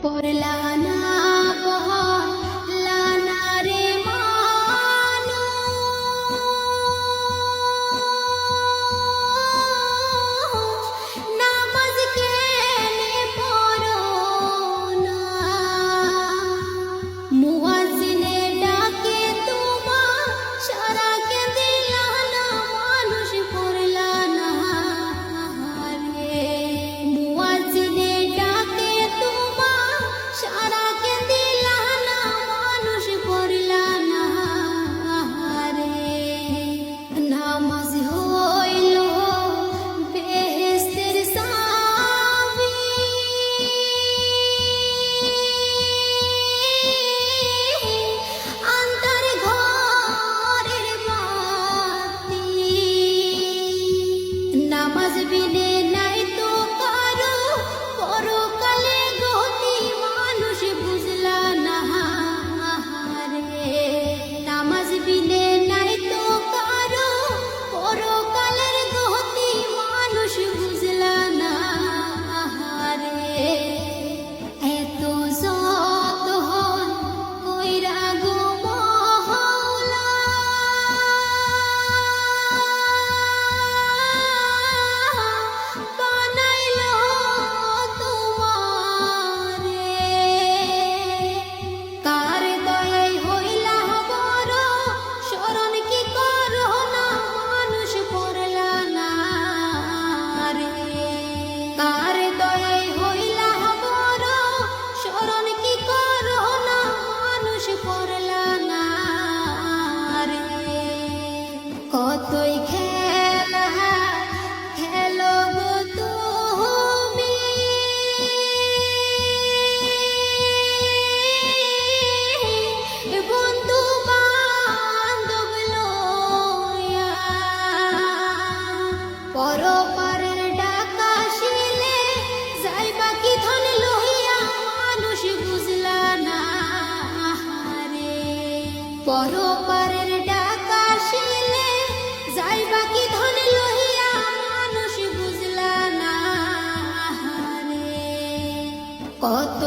পড়লা না পড়লা না রে মানু নামাজ কেনে পড়ো না মুয়াজ্জিনে ডাকে তোমার সারা কে দিলা না মানুষ পড়লা না রে মুয়াজ্জিনে ডাকে তোমার সারা কে দিলা না মানুষ পড়লা না রে নামাজ হইল বেহেশতের চাবি আন্ধার ঘরের বাতি নামাজ বিনে নাই তো কারো পরকালে গতি মানুষ বুঝলা না রে নামাজ বিনে নাই তো কারো পরকালের গতি মানুষ বুঝলা না রে এত যত হন কইরা গো মহলা বানাইলো তোমারে কার দয়ায় হইলা বড় শরণ কি করো না মানুষ পড়লা না রে কার দয়ায় হইলা বড় শরণ কি করো না মানুষ পড়লা না রে কতই খেলা খেলো গো তুমি বন্ধু বান্ধব লইয়া পরপারের ডাকা শিলে যাইবা কি ধন লইয়া মানুষ বুঝলা না রে পরপারের ডাকা শিলে যাইবা কি ধন লইয়া মানুষ বুঝলা না রে কত